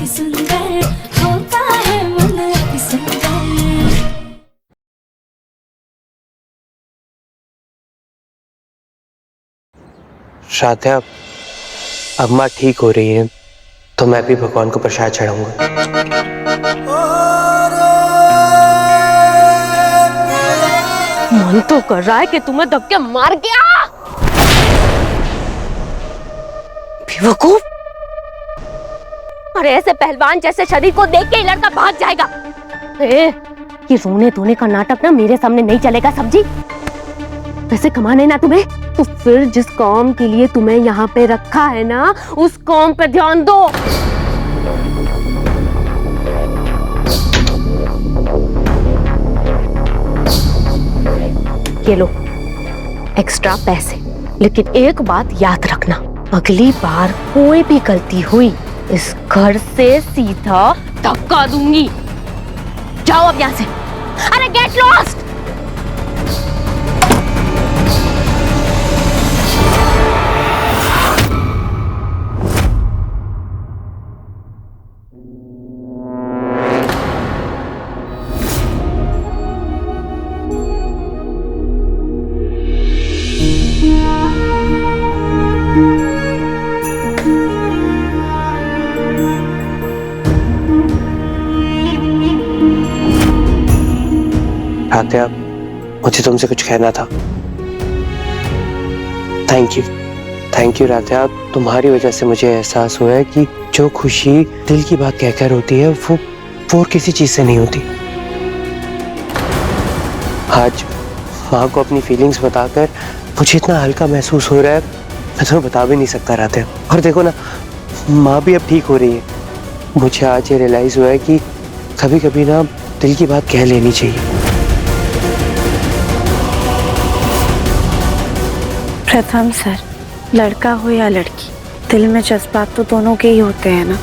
अति सुंदर होता है मन अति सुंदर। श्राद्धा, अब माँ ठीक हो रही है तो मैं भी भगवान को प्रसाद चढ़ाऊंगा। मन तो कर रहा है कि तुम्हें धक्के मार गया। बेवकूफ! अरे ऐसे पहलवान जैसे शरीर को देख के ही लड़का भाग जाएगा। ये रोने धोने का नाटक ना मेरे सामने नहीं चलेगा सब्जी। पैसे कमाने ना तुम्हें, तो फिर जिस काम के लिए तुम्हें यहाँ पे रखा है ना, उस काम पे ध्यान दो। ये लो एक्स्ट्रा पैसे, लेकिन एक बात याद रखना, अगली बार कोई भी गलती हुई इस घर से सीधा धक्का दूंगी। जाओ अब यहाँ से। अरे गेट लॉस्ट। श्राद्धा, मुझे तुमसे कुछ कहना था। थैंक यू राधा, तुम्हारी वजह से मुझे एहसास हुआ है कि जो खुशी दिल की बात कहकर होती है वो और किसी चीज से नहीं होती। आज माँ को अपनी फीलिंग्स बताकर मुझे इतना हल्का महसूस हो रहा है, मैं तुम्हें बता भी नहीं सकता राधा। और देखो ना, माँ भी अब ठीक हो रही है। मुझे आज ये रियलाइज हुआ है कि कभी कभी ना दिल की बात कह लेनी चाहिए। प्रथम सर, लड़का हो या लड़की, दिल में जज्बात तो दोनों के ही होते हैं ना,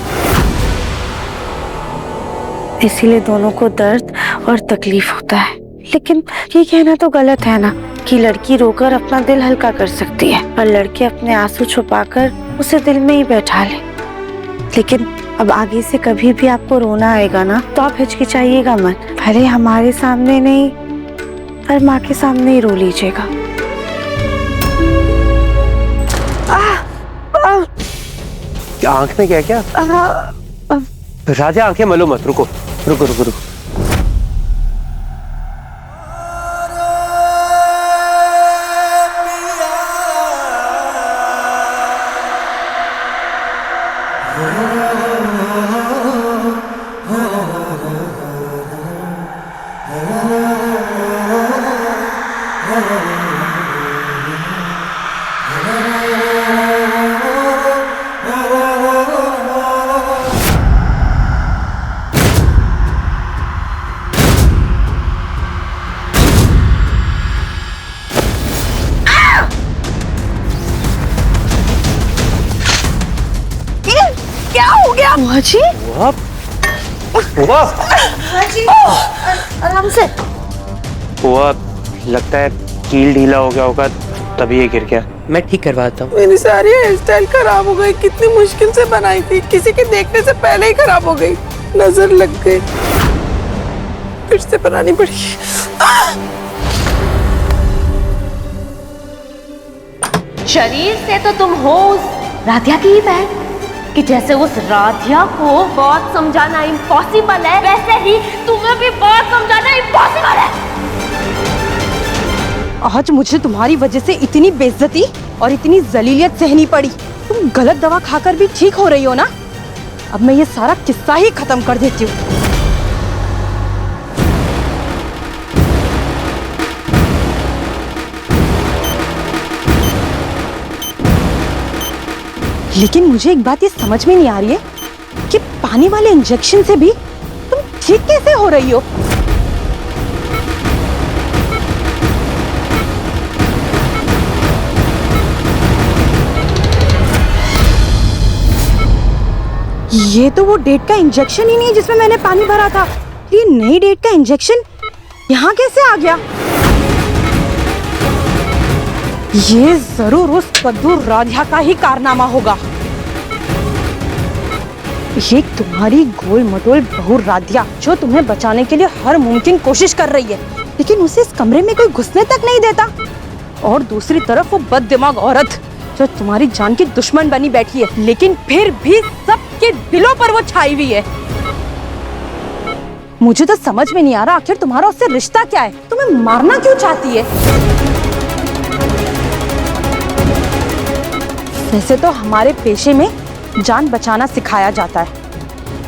इसीलिए दोनों को दर्द और तकलीफ होता है। लेकिन ये कहना तो गलत है ना कि लड़की रोकर अपना दिल हल्का कर सकती है और लड़के अपने आंसू छुपाकर उसे दिल में ही बैठा ले। लेकिन अब आगे से कभी भी आपको रोना आएगा ना, तो आप हिचकिचाइएगा मत। भले हमारे सामने नहीं, पर माँ के सामने ही रो लीजिएगा। आंख में क्या राजा, आंखें मलो मत, रुको रुको रुको रुको। बुआ जी, आराम से। बुआ, लगता है कील ढीला हो गया होगा तभी ये गिर गया। मैं ठीक करवाता हूँ। मेरी सारी हेयर स्टाइल खराब हो गई, कितनी मुश्किल से बनाई थी, किसी के देखने से पहले ही खराब हो गई, नजर लग गई, फिर से बनानी पड़ी। शरीर से तो तुम हो उस राधिया की ही बहन, कि जैसे उस राधिया को बात समझाना इम्पॉसिबल है, वैसे ही तुम्हें भी बात समझाना इम्पॉसिबल है। आज मुझे तुम्हारी वजह से इतनी बेइज्जती और इतनी जलीलियत सहनी पड़ी। तुम गलत दवा खाकर भी ठीक हो रही हो ना। अब मैं ये सारा किस्सा ही खत्म कर देती हूँ। लेकिन मुझे एक बात ये समझ में नहीं आ रही है कि पानी वाले इंजेक्शन से भी तुम ठीक कैसे हो रही हो। ये तो वो डेट का इंजेक्शन ही नहीं है जिसमें मैंने पानी भरा था। ये नई डेट का इंजेक्शन यहाँ कैसे आ गया? ये जरूर उस पद्दू राधिया का ही कारनामा होगा। ये तुम्हारी गोल मटोल बहू राधिया जो तुम्हें बचाने के लिए हर मुमकिन कोशिश कर रही है, लेकिन उसे इस कमरे में कोई घुसने तक नहीं देता। और दूसरी तरफ वो बददिमाग औरत जो तुम्हारी जान की दुश्मन बनी बैठी है, लेकिन फिर भी सबके दिलों पर वो छाई हुई है। मुझे तो समझ में नहीं आ रहा आखिर तुम्हारा उससे रिश्ता क्या है, तुम्हें मारना क्यों चाहती है? वैसे तो हमारे पेशे में जान बचाना सिखाया जाता है,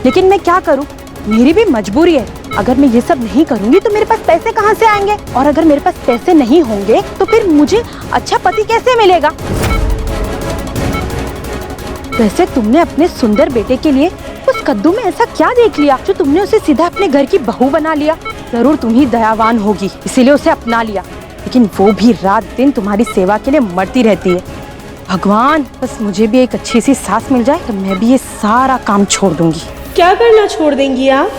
लेकिन मैं क्या करूं, मेरी भी मजबूरी है। अगर मैं ये सब नहीं करूंगी तो मेरे पास पैसे कहां से आएंगे, और अगर मेरे पास पैसे नहीं होंगे तो फिर मुझे अच्छा पति कैसे मिलेगा? वैसे तुमने अपने सुंदर बेटे के लिए उस कद्दू में ऐसा क्या देख लिया जो तुमने उसे सीधा अपने घर की बहू बना लिया? जरूर तुम ही दयावान होगी, इसीलिए उसे अपना लिया, लेकिन वो भी रात दिन तुम्हारी सेवा के लिए मरती रहती है। भगवान, बस मुझे भी एक अच्छी सी सास मिल जाए तो मैं भी ये सारा काम छोड़ दूंगी। क्या करना छोड़ देंगी आप?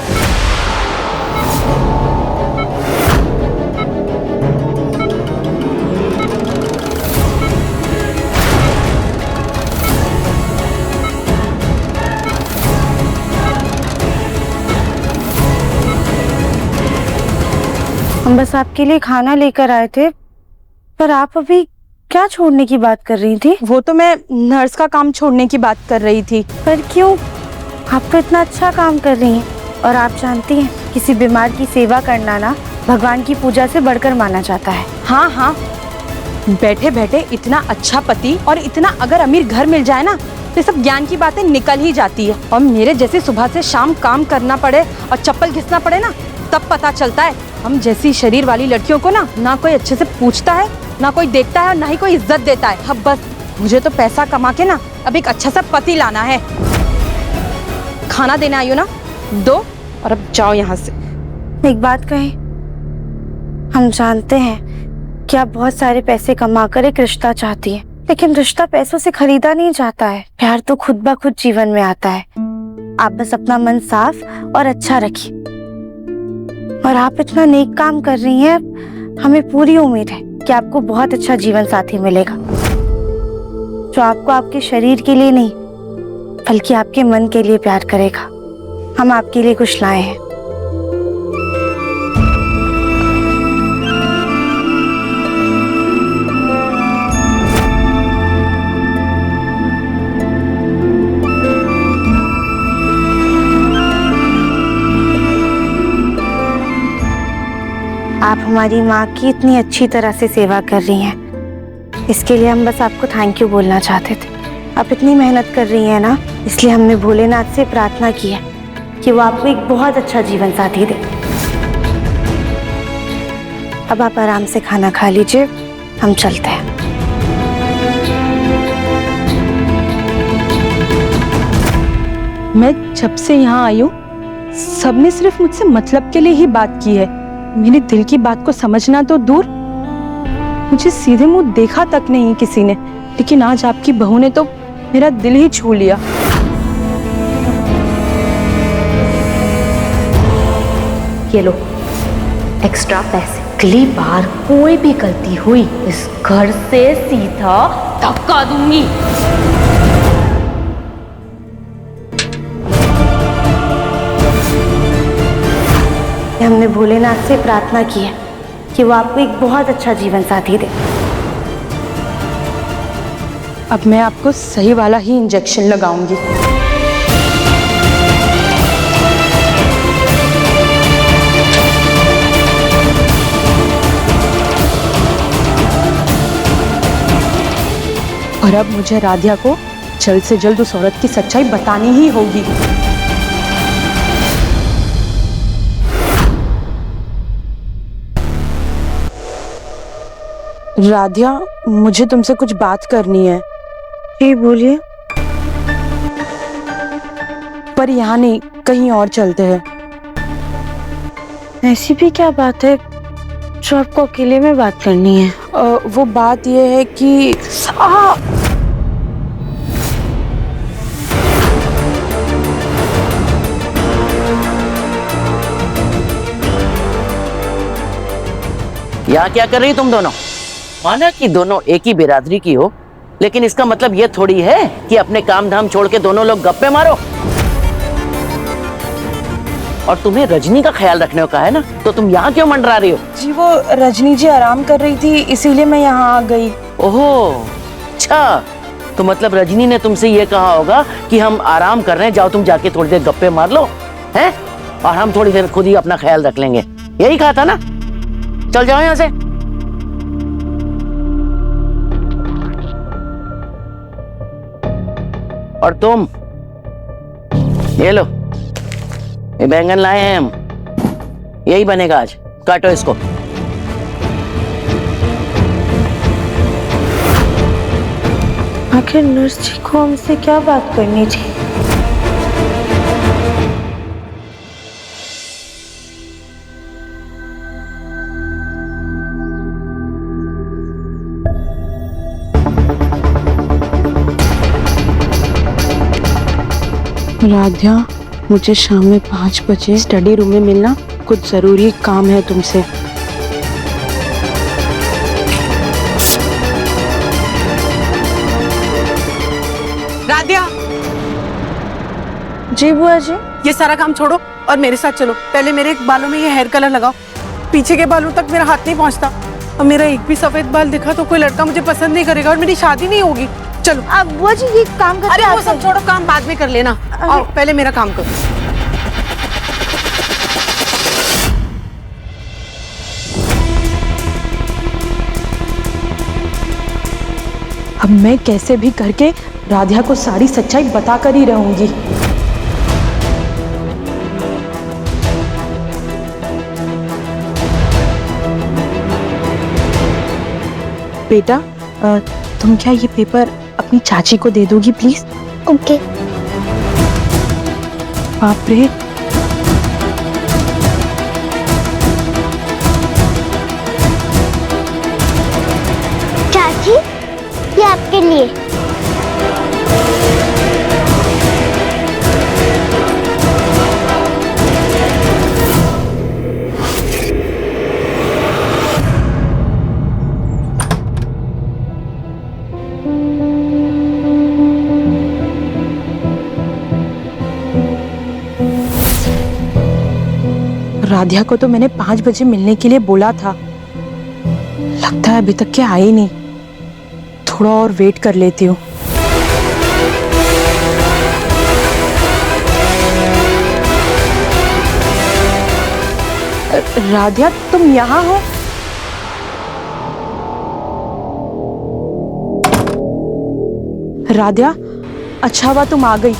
हम बस आपके लिए खाना लेकर आए थे, पर आप अभी क्या छोड़ने की बात कर रही थी? वो तो मैं नर्स का काम छोड़ने की बात कर रही थी। पर क्यों? आप तो इतना अच्छा काम कर रही हैं, और आप जानती हैं किसी बीमार की सेवा करना ना भगवान की पूजा से बढ़कर माना जाता है। हाँ हाँ, बैठे बैठे इतना अच्छा पति और इतना अगर अमीर घर मिल जाए ना तो सब ज्ञान की बातें निकल ही जाती है। और मेरे जैसे सुबह से शाम काम करना पड़े और चप्पल घिसना पड़े ना, तब पता चलता है हम जैसी शरीर वाली लड़कियों को ना कोई अच्छे से पूछता है, ना कोई देखता है, और ना ही कोई इज्जत देता है। अब बस मुझे तो पैसा कमा के ना अब एक अच्छा सा पति लाना है। खाना देने आई हो ना, दो, और अब जाओ यहाँ से। एक बात कहें, हम जानते हैं कि आप बहुत सारे पैसे कमाकर एक रिश्ता चाहती हैं, लेकिन रिश्ता पैसों से खरीदा नहीं जाता है। प्यार तो खुद ब खुद जीवन में आता है। आप बस अपना मन साफ और अच्छा रखिए। और आप इतना नेक काम कर रही हैं, हमें पूरी उम्मीद है कि आपको बहुत अच्छा जीवन साथी मिलेगा, जो आपको आपके शरीर के लिए नहीं बल्कि आपके मन के लिए प्यार करेगा। हम आपके लिए कुछ लाए हैं। आप हमारी माँ की इतनी अच्छी तरह से सेवा कर रही हैं, इसके लिए हम बस आपको थैंक यू बोलना चाहते थे। आप इतनी मेहनत कर रही हैं ना, इसलिए हमने भोलेनाथ से प्रार्थना की है कि वो आपको एक बहुत अच्छा जीवन साथी दे। अब आप आराम से खाना खा लीजिए, हम चलते हैं। मैं जब से यहाँ आई हूँ सबने सिर्फ मुझसे मतलब के लिए ही बात की है। मेरे दिल की बात को समझना तो दूर, मुझे सीधे मुंह देखा तक नहीं किसी ने, लेकिन आज आपकी बहू ने तो मेरा दिल ही छू लिया। ये लो एक्स्ट्रा पैसे। अगली बार कोई भी गलती हुई इस घर से सीधा धक्का दूंगी। हमने भोलेनाथ से प्रार्थना की है कि वो आपको एक बहुत अच्छा जीवन साथी दे। अब मैं आपको सही वाला ही इंजेक्शन लगाऊंगी। और अब मुझे राधिया को जल्द से जल्द उस औरत की सच्चाई बतानी ही होगी। राधिया, मुझे तुमसे कुछ बात करनी है। जी बोलिए। पर यहाँ नहीं, कहीं और चलते हैं। ऐसी भी क्या बात है जो आपको अकेले में बात करनी है? वो बात यह है कि यहाँ क्या कर रही तुम दोनों? माना कि दोनों एक ही बिरादरी की हो, लेकिन इसका मतलब ये थोड़ी है कि अपने काम धाम छोड़ के दोनों लोग गप्पे मारो। और तुम्हें रजनी का ख्याल रखने को कहा है ना, तो तुम यहाँ क्यों मंडरा रही हो? जी वो रजनी जी आराम कर रही थी, इसीलिए मैं यहाँ आ गई। ओहो, अच्छा, तो मतलब रजनी ने तुमसे ये कहा होगा कि हम आराम कर रहे हैं, जाओ तुम जाके थोड़ी देर गप्पे मार लो, हैं? और हम थोड़ी देर खुद ही अपना ख्याल रख लेंगे, यही कहा था ना? चल जाओ यहाँ से। और तुम ये लो, ये बैंगन लाए हैं हम, यही बनेगा आज, काटो इसको। आखिर नर्स जी को हमसे क्या बात करनी थी? राध्या, मुझे शाम में 5 बजे स्टडी रूम में मिलना, कुछ जरूरी काम है तुमसे। राधिया, जी बुआ जी। ये सारा काम छोड़ो और मेरे साथ चलो। पहले मेरे बालों में ये हेयर कलर लगाओ, पीछे के बालों तक मेरा हाथ नहीं पहुंचता, और मेरा एक भी सफेद बाल दिखा तो कोई लड़का मुझे पसंद नहीं करेगा और मेरी शादी नहीं होगी। चलो। अब बुआ जी ये काम करके अरे वो सब छोड़ो, काम बाद में कर लेना, और पहले मेरा काम करो। अब मैं कैसे भी करके राधिया को सारी सच्चाई बताकर ही रहूंगी। बेटा, तुम क्या ये पेपर अपनी चाची को दे दोगी प्लीज? ओके। बाप रे, चाची, ये आपके लिए। राधिया को तो मैंने 5 बजे मिलने के लिए बोला था, लगता है अभी तक के आई नहीं। थोड़ा और वेट कर लेती हूँ। राधिया, तुम यहाँ हो? राधिया, अच्छा हुआ तुम आ गई।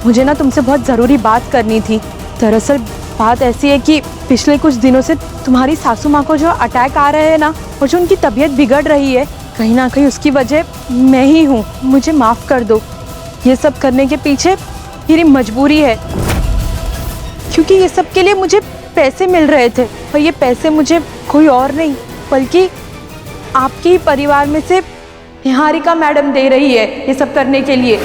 मुझे ना तुमसे बहुत जरूरी बात करनी थी। दरअसल बात ऐसी है कि पिछले कुछ दिनों से तुम्हारी सासू माँ को जो अटैक आ रहे हैं ना, और जो उनकी तबीयत बिगड़ रही है, कहीं ना कहीं उसकी वजह मैं ही हूँ। मुझे माफ कर दो। ये सब करने के पीछे मेरी मजबूरी है, क्योंकि ये सब के लिए मुझे पैसे मिल रहे थे, और ये पैसे मुझे कोई और नहीं बल्कि आपके ही परिवार में से निहारिका मैडम दे रही है ये सब करने के लिए।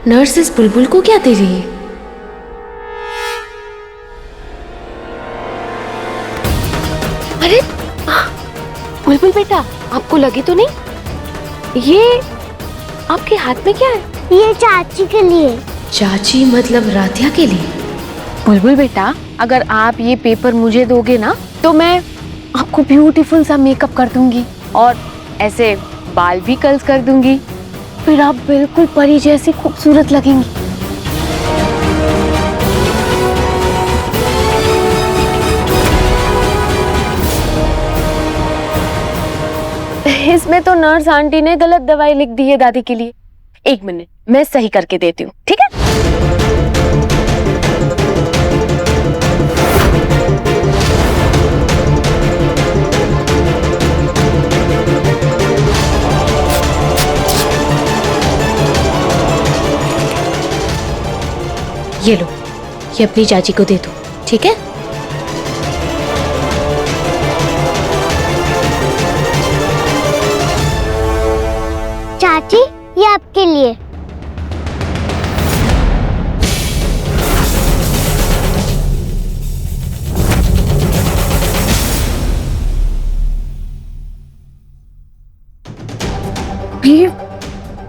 नर्स इस बुलबुल को क्या दे रही है? अरे बुलबुल बेटा, आपको लगे तो नहीं? ये आपके हाथ में क्या है? ये चाची के लिए। चाची मतलब राधिया के लिए? बुलबुल बेटा, अगर आप ये पेपर मुझे दोगे ना, तो मैं आपको ब्यूटीफुल सा मेकअप कर दूंगी और ऐसे बाल भी कर्ल्स कर दूंगी, फिर आप बिल्कुल परी जैसी खूबसूरत लगेंगी। इसमें तो नर्स आंटी ने गलत दवाई लिख दी है दादी के लिए। 1 मिनट, मैं सही करके देती हूँ, ठीक है? ये लो, ये अपनी चाची को दे दो, ठीक है? चाची, ये आपके लिए।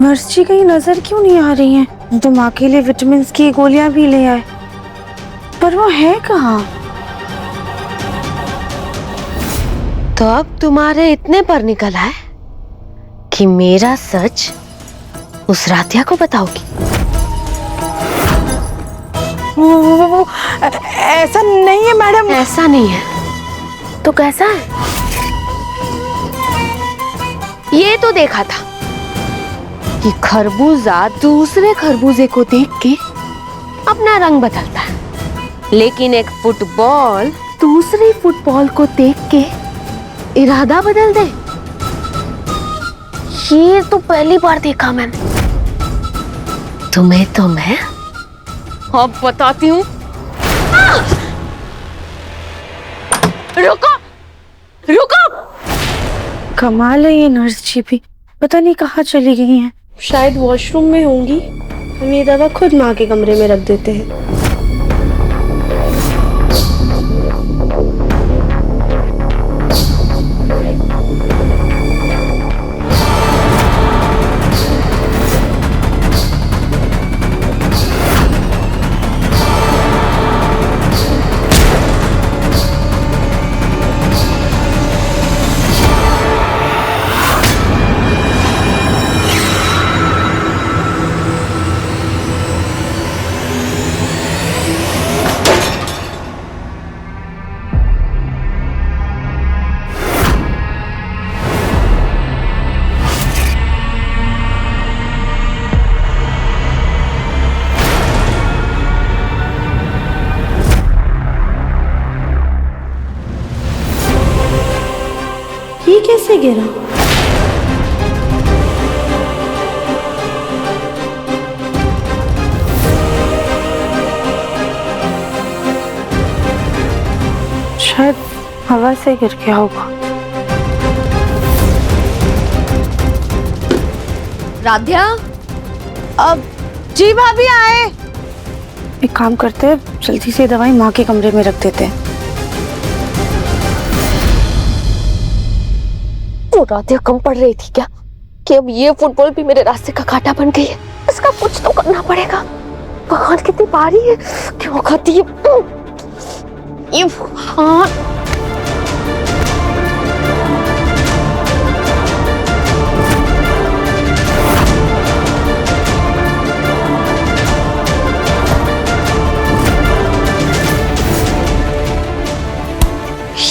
नर्स जी कहीं नजर क्यों नहीं आ रही हैं? हम तो माँ के लिए विटामिन की गोलियां भी ले आए, पर वो है कहाँ? तो अब तुम्हारे इतने पर निकला है कि मेरा सच उस राधिया को बताओगी? वो ऐसा नहीं है मैडम। ऐसा नहीं है तो कैसा है? ये तो देखा था कि खरबूजा दूसरे खरबूजे को देख के अपना रंग बदलता है, लेकिन एक फुटबॉल दूसरी फुटबॉल को देख के इरादा बदल दे, ये तो पहली बार देखा मैंने। तुम्हें तो मैं अब बताती हूँ। रुको रुको। कमाल है ये नर्स जी भी, पता नहीं कहाँ चली गई हैं। शायद वॉशरूम में होंगी। हम ये दवा खुद माँ के कमरे में रख देते हैं। ये कैसे गिरा? शायद हवा से गिर गया होगा। राधिया, अब जी भाभी आए। एक काम करते हैं, जल्दी से दवाई माँ के कमरे में रख देते हैं। वो राधिया कम पड़ रही थी क्या कि अब ये फुटबॉल भी मेरे रास्ते का कांटा बन गई है? इसका कुछ तो करना पड़ेगा। भगवान कितनी बारी है, क्यों खाती है ये भगवान।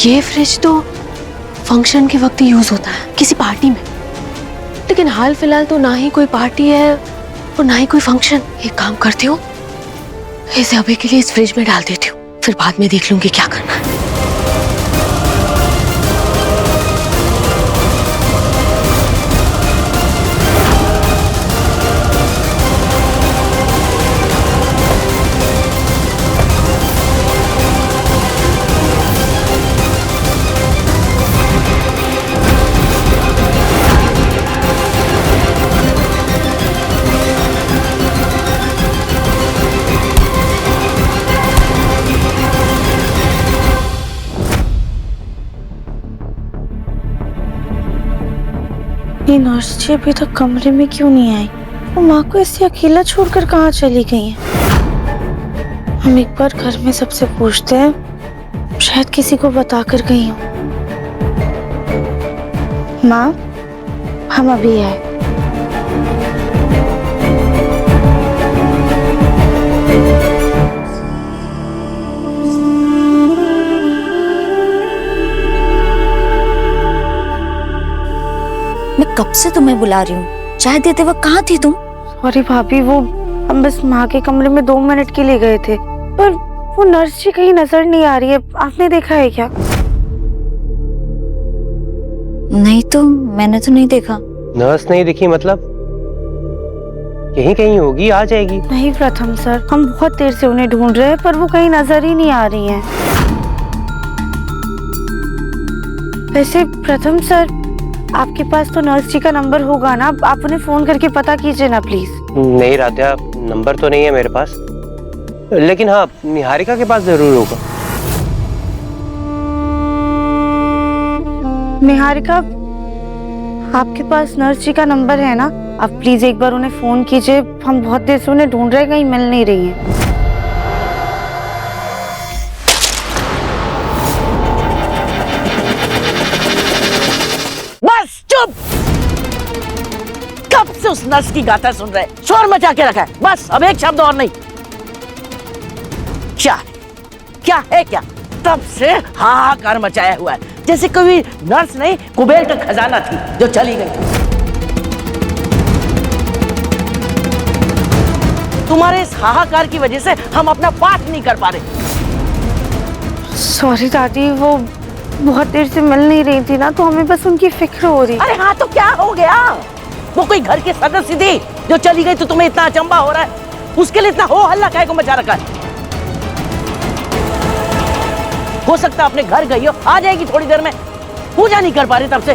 ये फ्रिज तो फंक्शन के वक्त ही यूज होता है, किसी पार्टी में, लेकिन हाल फिलहाल तो ना ही कोई पार्टी है और ना ही कोई फंक्शन। एक काम करती हूँ, इसे अभी के लिए इस फ्रिज में डाल देती हूँ, फिर बाद में देख लूंगी क्या करना है। ये नर्स जी अभी तक कमरे में क्यों नहीं आई? वो माँ को ऐसे अकेला छोड़कर कहाँ चली गई हैं? हम एक बार घर में सबसे पूछते हैं, शायद किसी को बता कर गई हूँ। माँ, हम अभी आए। मैं कब से तुम्हें बुला रही हूँ, चाय देते वक्त कहाँ थी तुम? सॉरी भाभी, वो हम बस माँ के कमरे में 2 मिनट के लिए गए थे, पर वो नर्स जी कहीं नजर नहीं आ रही है। आपने देखा है क्या? नहीं तो मैंने तो नहीं देखा। नर्स नहीं दिखी मतलब? यहीं कहीं होगी, आ जाएगी। नहीं प्रथम सर, हम बहुत देर से उन्हें ढूंढ रहे हैं, पर वो कहीं नजर ही नहीं आ रही हैं। वैसे प्रथम सर, आपके पास तो नर्स जी का नंबर होगा ना, आप उन्हें फोन करके पता कीजिए ना प्लीज। नहीं राधिया, नंबर तो नहीं है मेरे पास, लेकिन हाँ निहारिका के पास जरूर होगा। निहारिका, आपके पास नर्स जी का नंबर है ना? आप प्लीज एक बार उन्हें फोन कीजिए, हम बहुत देर से उन्हें ढूंढ रहे हैं, कहीं मिल नहीं रही हैं। बस चुप। कब से उस नर्स की गाथा सुन रहे, शोर मचा के रखा है। बस अब एक शब्द और नहीं। क्या है क्या? तब से हाहाकार मचाया हुआ है, जैसे कोई नर्स नहीं कुबेर का खजाना थी जो चली गई। तुम्हारे इस हाहाकार की वजह से हम अपना पाठ नहीं कर पा रहे। सॉरी दादी, वो बहुत देर से मिल नहीं रही थी ना, तो हमें बस उनकी फिक्र हो रही। अरे हाँ, तो क्या हो गया? वो कोई घर के सदस्य थी जो चली गई, तो तुम्हें इतना अचंबा हो रहा है? उसके लिए इतना हो हल्ला काहे को मचा रखा है? हो सकता है अपने घर गई हो, आ जाएगी थोड़ी देर में। पूजा नहीं कर पा रही तब से।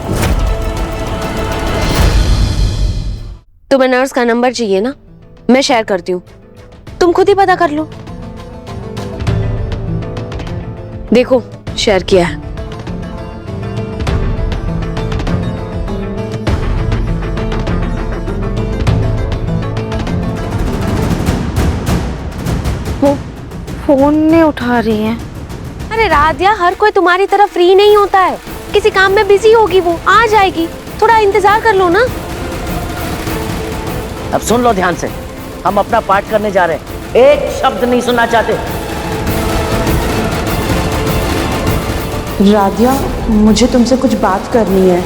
तुम्हें नर्स का नंबर चाहिए ना? मैं शेयर करती हूँ, तुम खुद ही पता कर लो। देखो, शेयर किया है। वो फोन नहीं उठा रही हैं। अरे राधिया, हर कोई तुम्हारी तरह फ्री नहीं होता है, किसी काम में बिजी होगी, वो आ जाएगी, थोड़ा इंतजार कर लो ना। अब सुन लो ध्यान से, हम अपना पाठ करने जा रहे हैं, एक शब्द नहीं सुनना चाहते। राधिया, मुझे तुमसे कुछ बात करनी है।